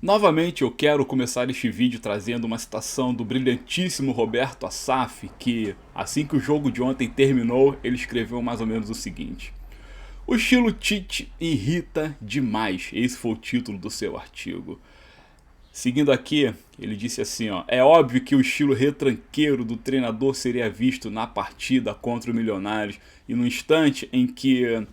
Novamente eu quero começar este vídeo trazendo uma citação do brilhantíssimo Roberto Assaf, que assim que o jogo de ontem terminou, ele escreveu mais ou menos o seguinte: o estilo Tite irrita demais, esse foi o título do seu artigo. Seguindo aqui, ele disse assim, ó: é óbvio que o estilo retranqueiro do treinador seria visto na partida contra o Milionários, e no instante em que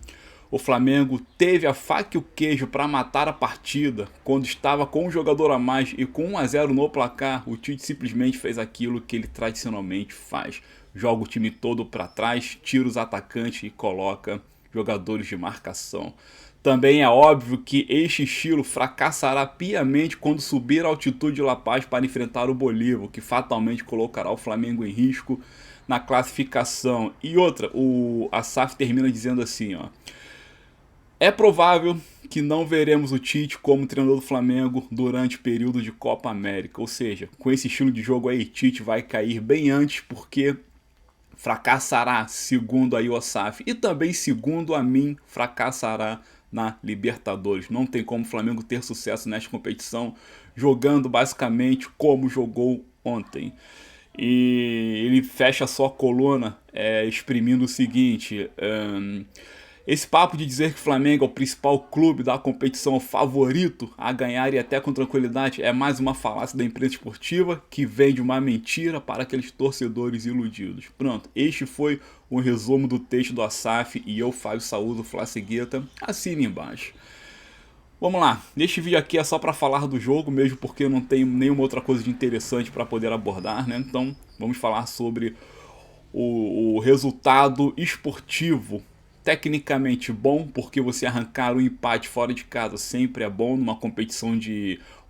o Flamengo teve a faca e o queijo para matar a partida, quando estava com um jogador a mais e com 1 a 0 no placar, o Tite simplesmente fez aquilo que ele tradicionalmente faz: joga o time todo para trás, tira os atacantes e coloca jogadores de marcação. Também é óbvio que este estilo fracassará piamente quando subir a altitude de La Paz para enfrentar o Bolívar, que fatalmente colocará o Flamengo em risco na classificação. E outra, o Assaf termina dizendo assim, ó: é provável que não veremos o Tite como treinador do Flamengo durante o período de Copa América. Ou seja, com esse estilo de jogo aí, Tite vai cair bem antes, porque fracassará, segundo a Assaf, e também segundo a mim, fracassará na Libertadores. Não tem como o Flamengo ter sucesso nesta competição jogando basicamente como jogou ontem. E ele fecha a sua coluna exprimindo o seguinte: esse papo de dizer que o Flamengo é o principal clube da competição, o favorito a ganhar e até com tranquilidade, é mais uma falácia da imprensa esportiva que vende uma mentira para aqueles torcedores iludidos. Pronto, este foi o resumo do texto do Assaf, e eu, Fábio Saúdo, Flacegueta, assine embaixo. Vamos lá, neste vídeo aqui é só para falar do jogo mesmo, porque eu não tenho nenhuma outra coisa de interessante para poder abordar, né? Então vamos falar sobre o resultado esportivo. Tecnicamente bom, porque você arrancar um empate fora de casa sempre é bom numa competição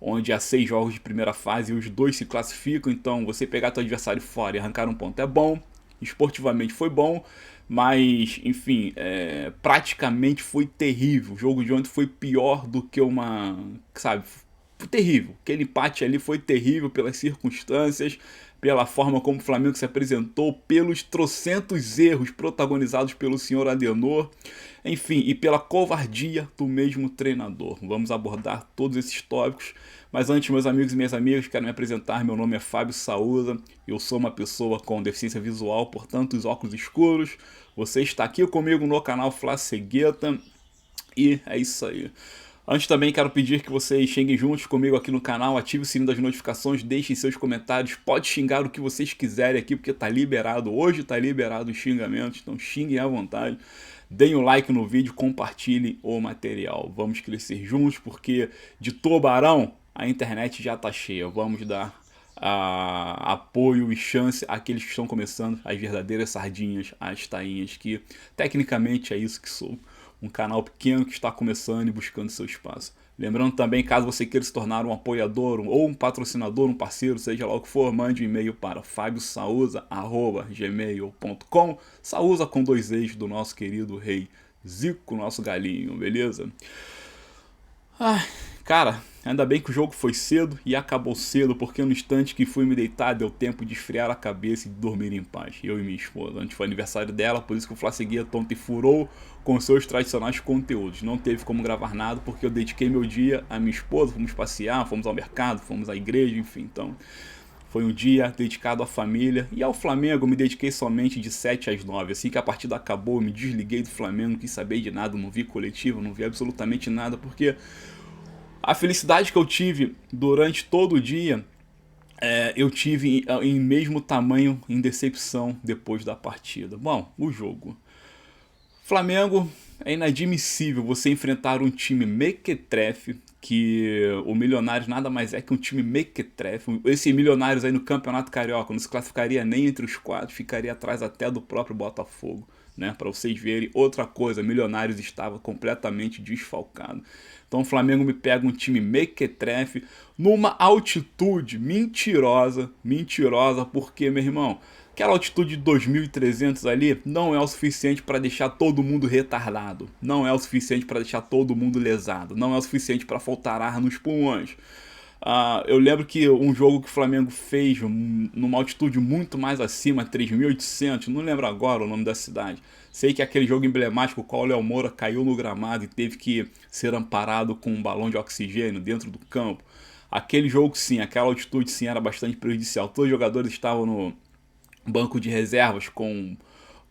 onde há 6 jogos de primeira fase e os 2 se classificam. Então você pegar seu adversário fora e arrancar um ponto é bom. Esportivamente foi bom, mas enfim, praticamente foi terrível. O jogo de ontem foi pior do que uma, sabe, terrível. Aquele empate ali foi terrível pelas circunstâncias, pela forma como o Flamengo se apresentou, pelos trocentos erros protagonizados pelo senhor Adenor, enfim, e pela covardia do mesmo treinador. Vamos abordar todos esses tópicos, mas antes, meus amigos e minhas amigas, quero me apresentar. Meu nome é Fábio Saúda, eu sou uma pessoa com deficiência visual, portanto os óculos escuros. Você está aqui comigo no canal Flacegueta, e é isso aí. Antes também quero pedir que vocês xinguem juntos comigo aqui no canal, ative o sininho das notificações, deixem seus comentários, pode xingar o que vocês quiserem aqui, porque tá liberado, hoje tá liberado os xingamentos, então xinguem à vontade. Deem o like no vídeo, compartilhem o material, vamos crescer juntos, porque de tubarão a internet já tá cheia, vamos dar apoio e chance àqueles que estão começando, as verdadeiras sardinhas, as tainhas, que tecnicamente é isso que sou. Um canal pequeno que está começando e buscando seu espaço. Lembrando também, caso você queira se tornar um apoiador ou um patrocinador, um parceiro, seja lá o que for, mande um e-mail para fabiosauza@gmail.com. Sauza com 2 e's do nosso querido rei Zico, nosso galinho, beleza? Cara, ainda bem que o jogo foi cedo e acabou cedo, porque no instante que fui me deitar deu tempo de esfriar a cabeça e dormir em paz, eu e minha esposa. Antes foi aniversário dela, por isso que o Flacegueta ontem furou com seus tradicionais conteúdos. Não teve como gravar nada, porque eu dediquei meu dia à minha esposa, fomos passear, fomos ao mercado, fomos à igreja, enfim, então foi um dia dedicado à família. E ao Flamengo eu me dediquei somente de 7 às 9. Assim que a partida acabou, eu me desliguei do Flamengo, não quis saber de nada, não vi coletivo, não vi absolutamente nada, porque a felicidade que eu tive durante todo o dia, eu tive em mesmo tamanho em decepção depois da partida. Bom, o jogo. Flamengo, é inadmissível você enfrentar um time mequetrefe, que o Milionários nada mais é que um time mequetrefe. Esse Milionários aí no Campeonato Carioca não se classificaria nem entre os 4, ficaria atrás até do próprio Botafogo, né? Para vocês verem. Outra coisa, Milionários estava completamente desfalcado. Então o Flamengo me pega um time mequetrefe numa altitude mentirosa, porque, meu irmão, aquela altitude de 2.300 ali não é o suficiente para deixar todo mundo retardado, não é o suficiente para deixar todo mundo lesado, não é o suficiente para faltar ar nos pulmões. Eu lembro que um jogo que o Flamengo fez numa altitude muito mais acima, 3.800, não lembro agora o nome da cidade. Sei que é aquele jogo emblemático, o qual o Léo Moura caiu no gramado e teve que ser amparado com um balão de oxigênio dentro do campo. aquele jogo sim, aquela altitude sim era bastante prejudicial. Todos os jogadores estavam no banco de reservas com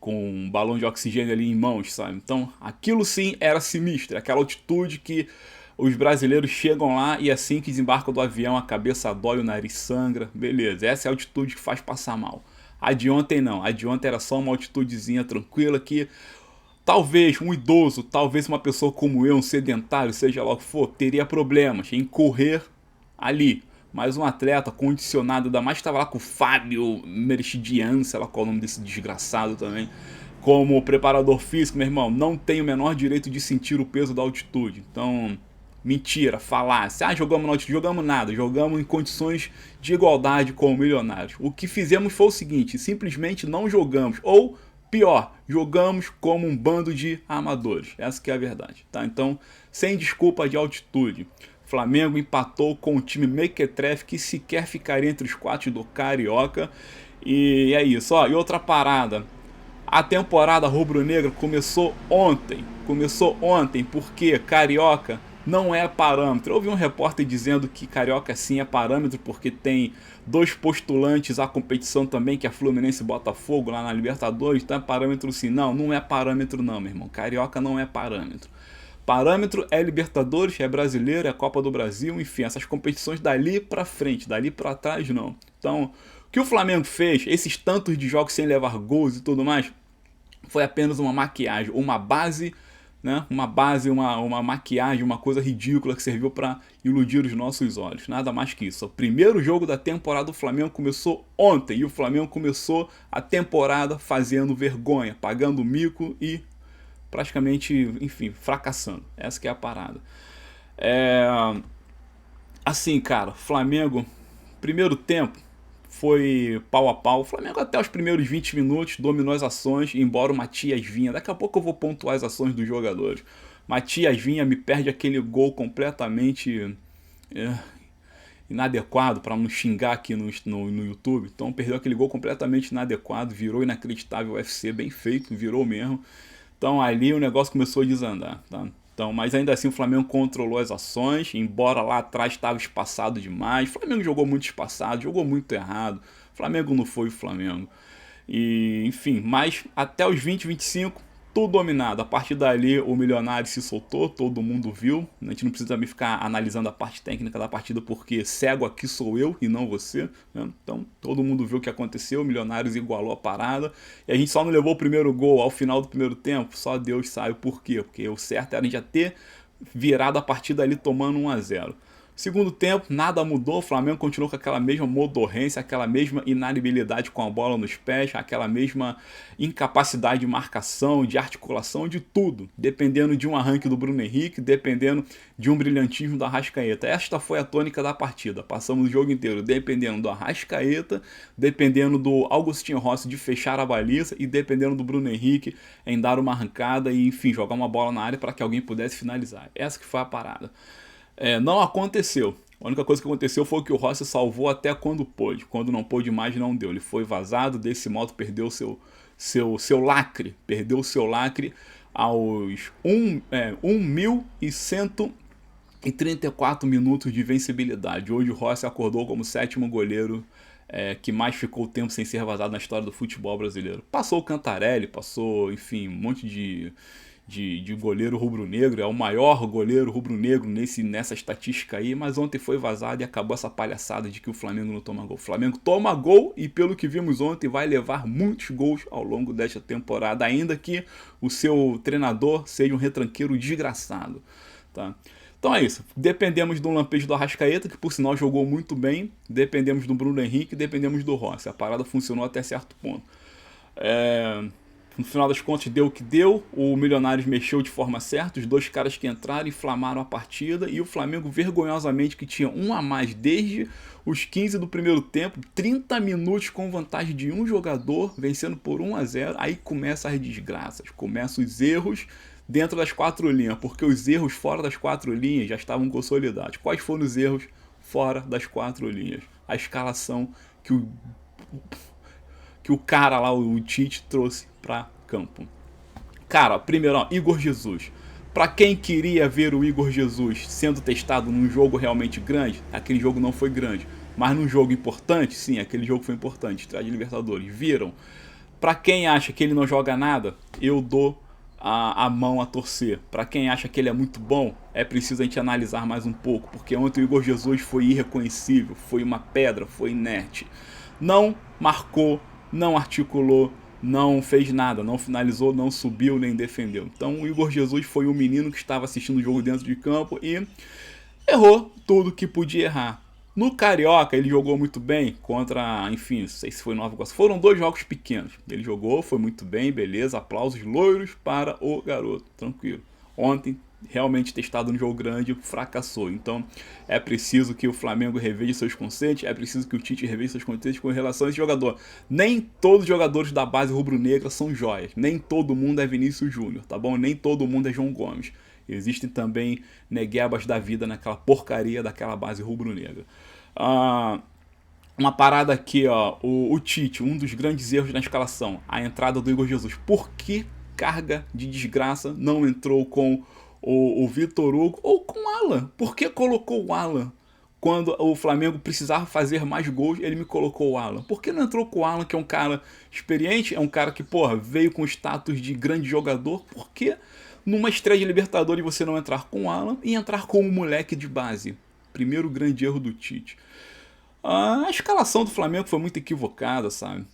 um balão de oxigênio ali em mãos, sabe? Então aquilo sim era sinistro, aquela altitude que os brasileiros chegam lá e assim que desembarcam do avião a cabeça dói, o nariz sangra, beleza, essa é a altitude que faz passar mal. A de ontem não, a de ontem era só uma altitudezinha tranquila que talvez um idoso, talvez uma pessoa como eu, um sedentário, seja lá o que for, teria problemas em correr ali. Mas um atleta condicionado, ainda mais que estava lá com o Fábio Merichidian, sei lá qual é o nome desse desgraçado também, como preparador físico, meu irmão, não tem o menor direito de sentir o peso da altitude. Então, mentira, falácia. Ah, jogamos na altitude, jogamos nada, jogamos em condições de igualdade com o Milionários. O que fizemos foi o seguinte, simplesmente não jogamos, ou pior, jogamos como um bando de amadores. Essa que é a verdade, tá? Então, sem desculpa de altitude. Flamengo empatou com o time mequetrefe que sequer ficaria entre os quatro do Carioca. E é isso, ó. E outra parada. A temporada rubro-negra começou ontem. Começou ontem porque Carioca não é parâmetro. Eu ouvi um repórter dizendo que Carioca sim é parâmetro porque tem dois postulantes à competição também, que é Fluminense e Botafogo lá na Libertadores. Então é parâmetro sim. Não, não é parâmetro não, meu irmão. Carioca não é parâmetro. Parâmetro é Libertadores, é Brasileiro, é Copa do Brasil, enfim, essas competições dali pra frente, dali pra trás não. Então, o que o Flamengo fez, esses tantos de jogos sem levar gols e tudo mais, foi apenas uma maquiagem, uma base, né? Uma base, uma maquiagem, uma coisa ridícula que serviu para iludir os nossos olhos. Nada mais que isso. O primeiro jogo da temporada do Flamengo começou ontem e o Flamengo começou a temporada fazendo vergonha, pagando mico e praticamente, enfim, fracassando. Essa que é a parada. Assim, cara, Flamengo, primeiro tempo foi pau a pau. O Flamengo até os primeiros 20 minutos dominou as ações, embora o Matias Vinha. Daqui a pouco eu vou pontuar as ações dos jogadores. Matias Vinha me perde aquele gol completamente inadequado, para não xingar aqui no YouTube. Então perdeu aquele gol completamente inadequado, virou inacreditável UFC, bem feito, virou mesmo. Então ali o negócio começou a desandar, tá? Então, mas ainda assim o Flamengo controlou as ações, embora lá atrás estava espaçado demais. O Flamengo jogou muito espaçado, jogou muito errado. O Flamengo não foi o Flamengo. E, enfim, mas até os 20, 25, tudo dominado. A partir dali o Milionário se soltou, todo mundo viu. A gente não precisa também ficar analisando a parte técnica da partida, porque cego aqui sou eu e não você, né? Então todo mundo viu o que aconteceu, o Milionários igualou a parada. E a gente só não levou o primeiro gol ao final do primeiro tempo, só Deus sabe por quê. Porque o certo era a gente já ter virado a partida ali tomando 1-0. Segundo tempo, nada mudou, o Flamengo continuou com aquela mesma modorrência, aquela mesma inanibilidade com a bola nos pés, aquela mesma incapacidade de marcação, de articulação, de tudo, dependendo de um arranque do Bruno Henrique, dependendo de um brilhantismo do Arrascaeta. Esta foi a tônica da partida, passamos o jogo inteiro dependendo do Arrascaeta, dependendo do Agostinho Rossi de fechar a baliza e dependendo do Bruno Henrique em dar uma arrancada e, enfim, jogar uma bola na área para que alguém pudesse finalizar. Essa que foi a parada. Não aconteceu. A única coisa que aconteceu foi que o Rossi salvou até quando pôde. Quando não pôde mais, não deu. Ele foi vazado, desse modo perdeu seu lacre. Perdeu o seu lacre aos 1.134 minutos de vencibilidade. Hoje o Rossi acordou como sétimo goleiro que mais ficou tempo sem ser vazado na história do futebol brasileiro. Passou o Cantarelli, passou, enfim, um monte de goleiro rubro-negro, é o maior goleiro rubro-negro nessa estatística aí, mas ontem foi vazado e acabou essa palhaçada de que o Flamengo não toma gol. O Flamengo toma gol e, pelo que vimos ontem, vai levar muitos gols ao longo desta temporada, ainda que o seu treinador seja um retranqueiro desgraçado, tá? Então é isso, dependemos do lampejo do Arrascaeta, que por sinal jogou muito bem, dependemos do Bruno Henrique, dependemos do Rossi. A parada funcionou até certo ponto. No final das contas deu o que deu, o Milionários mexeu de forma certa, os dois caras que entraram inflamaram a partida e o Flamengo vergonhosamente, que tinha um a mais desde os 15 do primeiro tempo, 30 minutos com vantagem de um jogador, vencendo por 1-0, aí começam as desgraças, começam os erros dentro das quatro linhas, porque os erros fora das quatro linhas já estavam consolidados. Quais foram os erros fora das quatro linhas? A escalação que o cara lá, o Tite, trouxe pra campo. Cara, primeiro, Igor Jesus. Para quem queria ver o Igor Jesus sendo testado num jogo realmente grande, aquele jogo não foi grande. Mas num jogo importante, sim, aquele jogo foi importante, estreia de Libertadores. Viram? Para quem acha que ele não joga nada, eu dou a mão a torcer. Para quem acha que ele é muito bom, é preciso a gente analisar mais um pouco, porque ontem o Igor Jesus foi irreconhecível, foi uma pedra, foi inerte. Não marcou, não articulou, não fez nada, não finalizou, não subiu nem defendeu. Então o Igor Jesus foi um menino que estava assistindo o jogo dentro de campo e errou tudo que podia errar. No Carioca ele jogou muito bem contra, enfim, não sei se foi Nova Iguaçu. Foram 2 jogos pequenos. Ele jogou, foi muito bem, beleza, aplausos loiros para o garoto, tranquilo. Ontem, realmente testado no jogo grande, fracassou. Então é preciso que o Flamengo reveja seus conceitos, é preciso que o Tite reveja seus conceitos com relação a esse jogador. Nem todos os jogadores da base rubro-negra são joias, nem todo mundo é Vinícius Júnior, tá bom? Nem todo mundo é João Gomes. Existem também neguebas da vida naquela porcaria daquela base rubro-negra. Uma parada aqui, ó, o Tite, um dos grandes erros na escalação, a entrada do Igor Jesus. Por que carga de desgraça não entrou com o Vitor Hugo ou com o Alan? Por que colocou o Alan? Quando o Flamengo precisava fazer mais gols, ele me colocou o Alan. Por que não entrou com o Alan, que é um cara experiente, é um cara que, porra, veio com status de grande jogador? Por que numa estreia de Libertadores você não entrar com o Alan e entrar com o moleque de base? Primeiro grande erro do Tite. A escalação do Flamengo foi muito equivocada, sabe?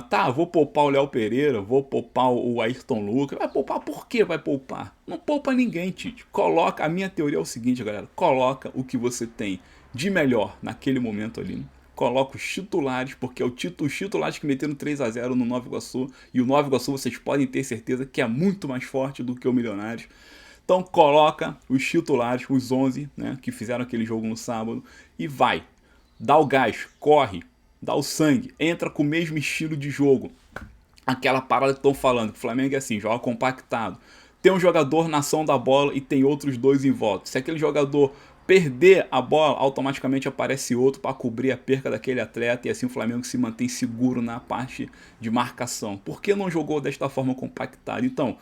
Tá, vou poupar o Léo Pereira, vou poupar o Ayrton Lucas. Vai poupar por que vai poupar? Não poupa ninguém, Tite. Coloca, a minha teoria é o seguinte, galera. Coloca o que você tem de melhor naquele momento ali. Coloca os titulares, porque é os titulares que meteram 3-0 no Nova Iguaçu. E o Nova Iguaçu vocês podem ter certeza que é muito mais forte do que o Milionários. Então coloca os titulares, os 11, né, que fizeram aquele jogo no sábado, e vai. Dá o gás, corre, dá o sangue, entra com o mesmo estilo de jogo. Aquela parada que estão falando, que o Flamengo é assim, joga compactado. Tem um jogador na ação da bola e tem outros 2 em volta. Se aquele jogador perder a bola, automaticamente aparece outro para cobrir a perca daquele atleta e assim o Flamengo se mantém seguro na parte de marcação. Por que não jogou desta forma compactada? Então,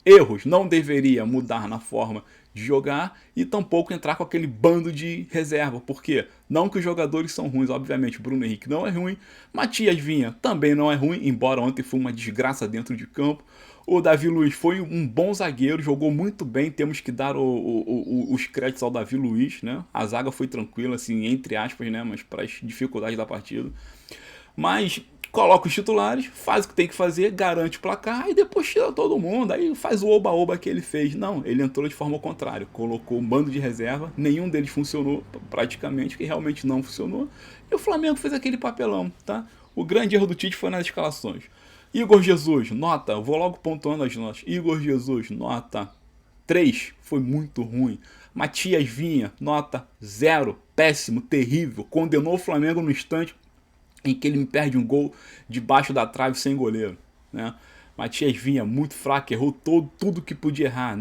erros, não deveria mudar na forma de jogar e tampouco entrar com aquele bando de reserva. Por quê? Não que os jogadores são ruins, obviamente. Bruno Henrique não é ruim, Matias Vinha também não é ruim, embora ontem foi uma desgraça dentro de campo. O Davi Luiz foi um bom zagueiro, jogou muito bem, temos que dar os créditos ao Davi Luiz, né? A zaga foi tranquila, assim, entre aspas, né? Mas para as dificuldades da partida. Mas coloca os titulares, faz o que tem que fazer, garante o placar e depois tira todo mundo. Aí faz o oba-oba que ele fez. Não, ele entrou de forma contrária. Colocou um bando de reserva, nenhum deles funcionou praticamente, que realmente não funcionou. E o Flamengo fez aquele papelão, tá? O grande erro do Tite foi nas escalações. Igor Jesus, nota, vou logo pontuando as notas. Igor Jesus, nota 3, foi muito ruim. Matias Vinha, nota 0, péssimo, terrível. Condenou o Flamengo no instante em que ele me perde um gol debaixo da trave sem goleiro, né? Matias Vinha, muito fraco, errou tudo que podia errar.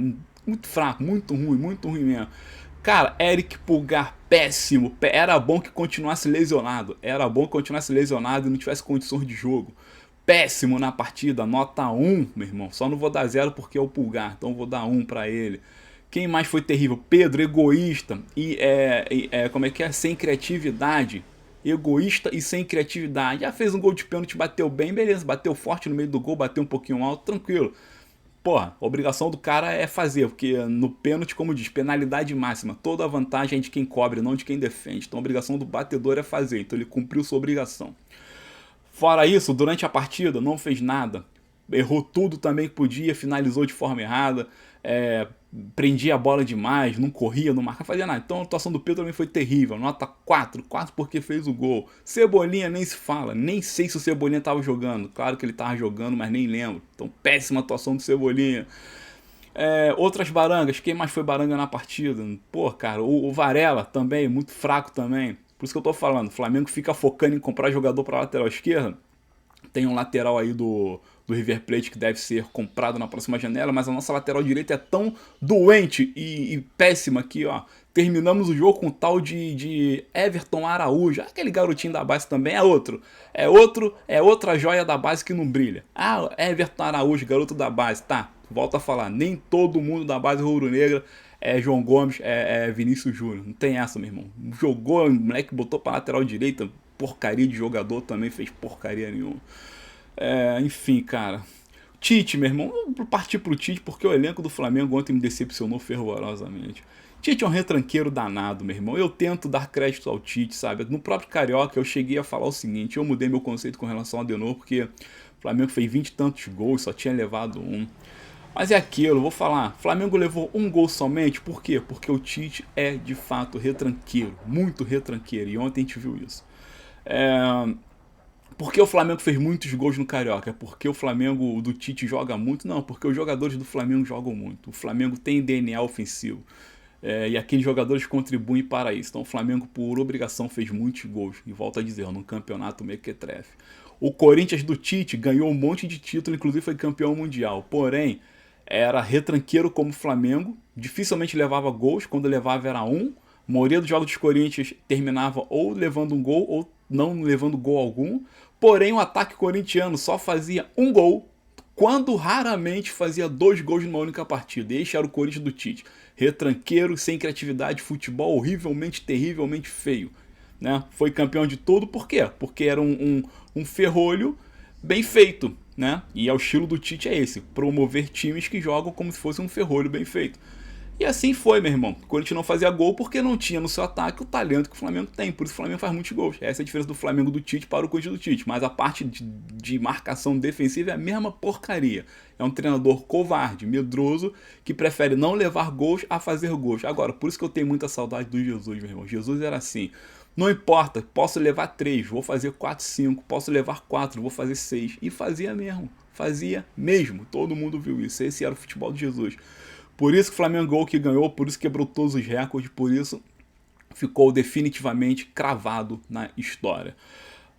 Muito fraco, muito ruim mesmo. Cara, Eric Pulgar, péssimo. Era bom que continuasse lesionado. Era bom que continuasse lesionado e não tivesse condições de jogo. Péssimo na partida, nota 1, meu irmão. Só não vou dar 0 porque é o Pulgar, então vou dar 1 pra ele. Quem mais foi terrível? Pedro, egoísta e como é que é? Sem criatividade. Egoísta e sem criatividade. Já fez um gol de pênalti, bateu bem, beleza. Bateu forte no meio do gol, bateu um pouquinho alto, tranquilo. Porra, a obrigação do cara é fazer, porque no pênalti, como diz, penalidade máxima. Toda a vantagem é de quem cobre, não de quem defende. Então a obrigação do batedor é fazer, então ele cumpriu sua obrigação. Fora isso, durante a partida não fez nada. Errou tudo também que podia, finalizou de forma errada, prendia a bola demais, não corria, não marcava, fazia nada. Então a atuação do Pedro também foi terrível, nota 4 porque fez o gol. Cebolinha nem se fala, nem sei se o Cebolinha estava jogando. Claro que ele estava jogando, mas nem lembro. Então péssima atuação do Cebolinha. Outras barangas, quem mais foi baranga na partida? Pô, cara, o Varela também, muito fraco também. Por isso que eu tô falando, o Flamengo fica focando em comprar jogador para lateral esquerda. Tem um lateral aí do River Plate que deve ser comprado na próxima janela, mas a nossa lateral direita é tão doente e péssima que, ó, terminamos o jogo com o tal de Everton Araújo. Aquele garotinho da base também é outra joia da base que não brilha. Everton Araújo, garoto da base, tá. Volto a falar, nem todo mundo da base rubro-negra é João Gomes, é Vinícius Júnior. Não tem essa, meu irmão. Jogou, o moleque botou pra lateral direita, porcaria de jogador também, fez porcaria nenhuma. Enfim, cara. Tite, meu irmão, eu vou partir pro Tite porque o elenco do Flamengo ontem me decepcionou fervorosamente. Tite é um retranqueiro danado, meu irmão. Eu tento dar crédito ao Tite, sabe? No próprio Carioca eu cheguei a falar o seguinte, eu mudei meu conceito com relação ao Adenor, porque o Flamengo fez 20 e tantos gols, só tinha levado um. Mas é aquilo, eu vou falar, Flamengo levou um gol somente, por quê? Porque o Tite é de fato retranqueiro, muito retranqueiro, e ontem a gente viu isso. Por que o Flamengo fez muitos gols no Carioca? É porque o Flamengo do Tite joga muito? Não, porque os jogadores do Flamengo jogam muito. O Flamengo tem DNA ofensivo. E aqueles jogadores contribuem para isso. Então o Flamengo, por obrigação, fez muitos gols. E volto a dizer, num campeonato mequetrefe. O Corinthians do Tite ganhou um monte de título, inclusive foi campeão mundial. Porém, era retranqueiro como o Flamengo. Dificilmente levava gols. Quando levava era um. A maioria dos jogos dos Corinthians terminava ou levando um gol ou não levando gol algum. Porém, o ataque corintiano só fazia um gol, quando raramente fazia 2 gols numa única partida. Este era o Corinthians do Tite. Retranqueiro, sem criatividade, futebol horrivelmente, terrivelmente feio. Né? Foi campeão de tudo, por quê? Porque era um ferrolho bem feito. Né? E o estilo do Tite é esse, promover times que jogam como se fosse um ferrolho bem feito. E assim foi, meu irmão. O Corinthians não fazia gol porque não tinha no seu ataque o talento que o Flamengo tem. Por isso o Flamengo faz muitos gols. Essa é a diferença do Flamengo do Tite para o Corinthians do Tite. Mas a parte de marcação defensiva é a mesma porcaria. É um treinador covarde, medroso, que prefere não levar gols a fazer gols. Agora, por isso que eu tenho muita saudade do Jesus, meu irmão. Jesus era assim. Não importa, posso levar 3, vou fazer 4, 5. Posso levar 4, vou fazer 6. E fazia mesmo. Fazia mesmo. Todo mundo viu isso. Esse era o futebol de Jesus. Por isso que o Flamengo que ganhou, por isso quebrou todos os recordes, por isso ficou definitivamente cravado na história.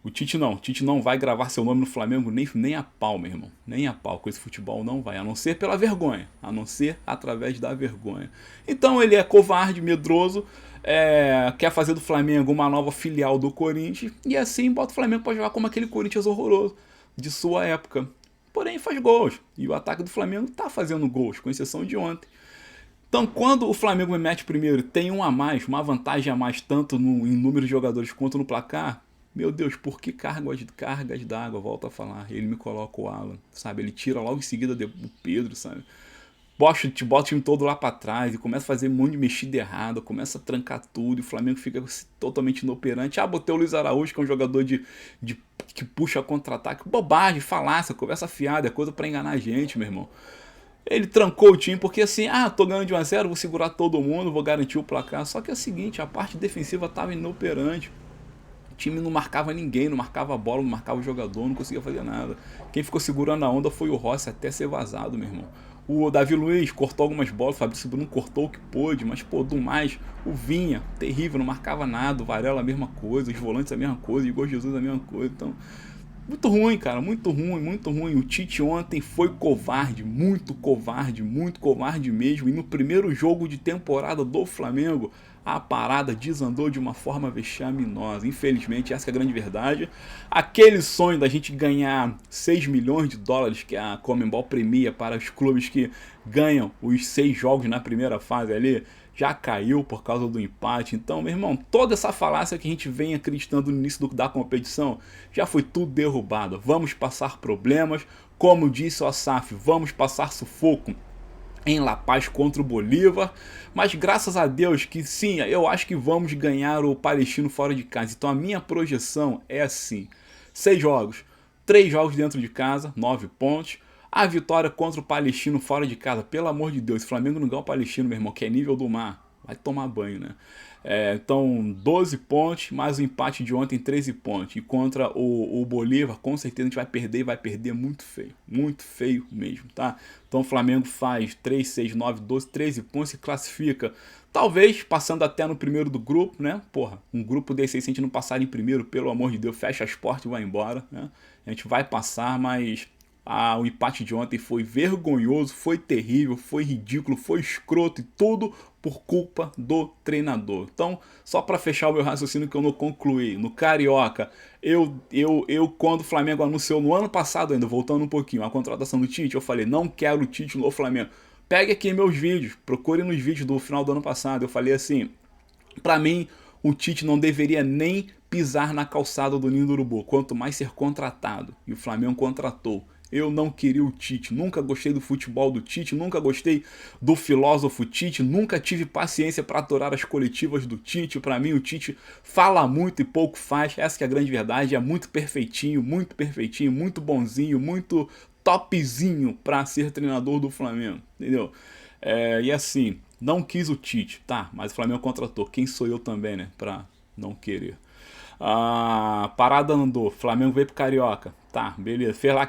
O Tite não vai gravar seu nome no Flamengo nem a pau, meu irmão. Nem a pau, com esse futebol não vai, a não ser pela vergonha, a não ser através da vergonha. Então ele é covarde, medroso, quer fazer do Flamengo uma nova filial do Corinthians, e assim bota o Flamengo para jogar como aquele Corinthians horroroso de sua época. Porém faz gols, e o ataque do Flamengo tá fazendo gols, com exceção de ontem. Então quando o Flamengo me mete primeiro, tem um a mais, uma vantagem a mais, tanto em número de jogadores quanto no placar, meu Deus, por que cargas d'água, volta a falar, ele me coloca o Alan, sabe, ele tira logo em seguida o Pedro, sabe, bota o time todo lá pra trás e começa a fazer um monte de mexida errada, começa a trancar tudo e o Flamengo fica totalmente inoperante. Botei o Luiz Araújo, que é um jogador que puxa contra-ataque. Bobagem, falácia, conversa fiada, é coisa pra enganar a gente, meu irmão. Ele trancou o time porque assim, tô ganhando de 1-0, vou segurar todo mundo, vou garantir o placar. Só que é o seguinte, a parte defensiva tava inoperante. O time não marcava ninguém, não marcava a bola, não marcava o jogador, não conseguia fazer nada. Quem ficou segurando a onda foi o Rossi até ser vazado, meu irmão. O Davi Luiz cortou algumas bolas, o Fabrício Bruno cortou o que pôde, mas pô, do mais, o Vinha, terrível, não marcava nada, o Varela a mesma coisa, os volantes a mesma coisa, o Igor Jesus a mesma coisa, então... Muito ruim, cara, muito ruim, muito ruim. O Tite ontem foi covarde, muito covarde mesmo. E no primeiro jogo de temporada do Flamengo, a parada desandou de uma forma vexaminosa. Infelizmente, essa é a grande verdade. Aquele sonho da gente ganhar 6 milhões de dólares que a Conmebol premia para os clubes que ganham os 6 jogos na primeira fase ali, já caiu por causa do empate. Então, meu irmão, toda essa falácia que a gente vem acreditando no início da competição, já foi tudo derrubado. Vamos passar problemas, como disse o Asaf, vamos passar sufoco em La Paz contra o Bolívar, mas graças a Deus que sim, eu acho que vamos ganhar o Palestino fora de casa. Então a minha projeção é assim, 6 jogos, 3 jogos dentro de casa, 9 pontos, a vitória contra o Palestino fora de casa, pelo amor de Deus, se o Flamengo não ganhar o Palestino, meu irmão, que é nível do mar, vai tomar banho, né? Então 12 pontos, mais o empate de ontem, 13 pontos. E contra o Bolívar, com certeza a gente vai perder e vai perder muito feio mesmo, tá? Então o Flamengo faz 3, 6, 9, 12, 13 pontos e classifica. Talvez passando até no primeiro do grupo, né? Porra, um grupo desse aí, se a gente não passar em primeiro, pelo amor de Deus, fecha as portas e vai embora, né? A gente vai passar, mas o empate de ontem foi vergonhoso, foi terrível, foi ridículo, foi escroto e tudo por culpa do treinador. Então, só para fechar o meu raciocínio que eu não concluí, no Carioca, eu quando o Flamengo anunciou no ano passado ainda, voltando um pouquinho, a contratação do Tite, eu falei, não quero o Tite no Flamengo. Pegue aqui meus vídeos, procure nos vídeos do final do ano passado, eu falei assim, pra mim, o Tite não deveria nem pisar na calçada do Ninho do Urubu, quanto mais ser contratado. E o Flamengo contratou. Eu não queria o Tite, nunca gostei do futebol do Tite, nunca gostei do filósofo Tite, nunca tive paciência para aturar as coletivas do Tite. Para mim o Tite fala muito e pouco faz, essa que é a grande verdade, é muito perfeitinho, muito bonzinho, muito topzinho para ser treinador do Flamengo, entendeu? E assim, não quis o Tite, tá, mas o Flamengo contratou, quem sou eu também, né, para não querer. Parada andou, Flamengo veio pro Carioca, tá, beleza, fez lá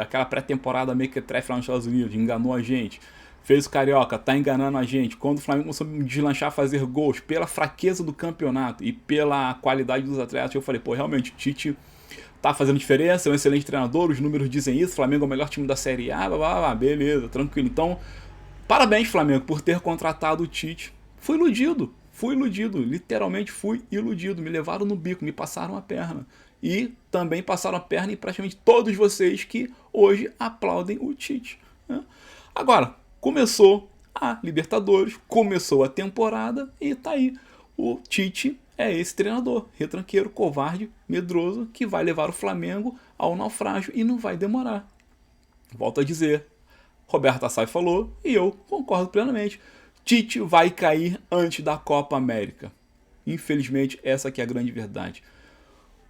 aquela pré-temporada meio que trefe lá nos Estados Unidos, enganou a gente, fez o Carioca, tá enganando a gente. Quando o Flamengo começou a deslanchar, a fazer gols, pela fraqueza do campeonato e pela qualidade dos atletas, eu falei, pô, realmente, o Tite tá fazendo diferença, é um excelente treinador, os números dizem isso, o Flamengo é o melhor time da Série A, blá, blá, blá, beleza, tranquilo. Então, parabéns, Flamengo, por ter contratado o Tite. Fui iludido, literalmente fui iludido. Me levaram no bico, me passaram a perna. E também passaram a perna em praticamente todos vocês que hoje aplaudem o Tite, né? Agora, começou a Libertadores, começou a temporada e tá aí. O Tite é esse treinador, retranqueiro, covarde, medroso, que vai levar o Flamengo ao naufrágio e não vai demorar. Volto a dizer, Roberto Assaf falou e eu concordo plenamente. Tite vai cair antes da Copa América. Infelizmente, essa aqui é a grande verdade.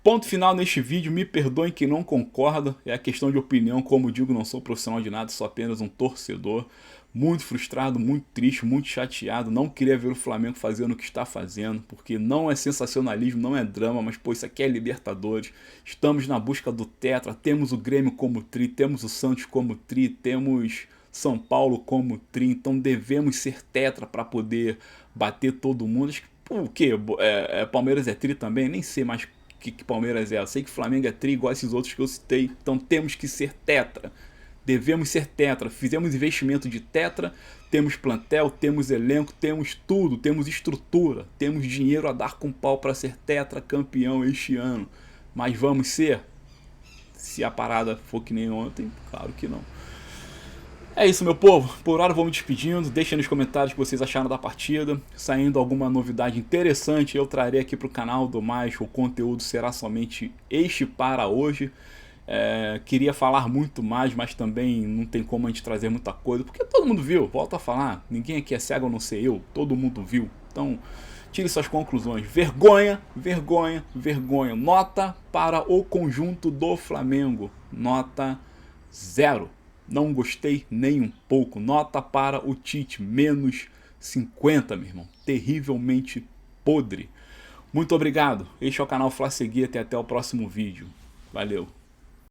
Ponto final neste vídeo, me perdoem quem não concorda, é a questão de opinião, como digo, não sou profissional de nada, sou apenas um torcedor. Muito frustrado, muito triste, muito chateado, não queria ver o Flamengo fazendo o que está fazendo, porque não é sensacionalismo, não é drama, mas pô, isso aqui é Libertadores, estamos na busca do Tetra, temos o Grêmio como tri, temos o Santos como tri, temos São Paulo como tri, então devemos ser Tetra para poder bater todo mundo. Acho que, pô, o que? Palmeiras é tri também? Nem sei mais que Palmeiras é, eu sei que Flamengo é tri igual esses outros que eu citei, então temos que ser Tetra. Devemos ser Tetra, fizemos investimento de Tetra, temos plantel, temos elenco, temos tudo, temos estrutura, temos dinheiro a dar com pau para ser Tetra campeão este ano. Mas vamos ser? Se a parada for que nem ontem, claro que não. É isso, meu povo, por hora vou me despedindo, deixem nos comentários o que vocês acharam da partida, saindo alguma novidade interessante eu trarei aqui para o canal do Mais, o conteúdo será somente este para hoje. Queria falar muito mais, mas também não tem como a gente trazer muita coisa, porque todo mundo viu, volto a falar, ninguém aqui é cego a não ser eu, todo mundo viu, então tire suas conclusões. Vergonha, vergonha, vergonha. Nota para o conjunto do Flamengo, nota 0, não gostei nem um pouco. Nota para o Tite, menos 50, meu irmão, terrivelmente podre. Muito obrigado, este é o canal Fla Seguir, até o próximo vídeo, valeu.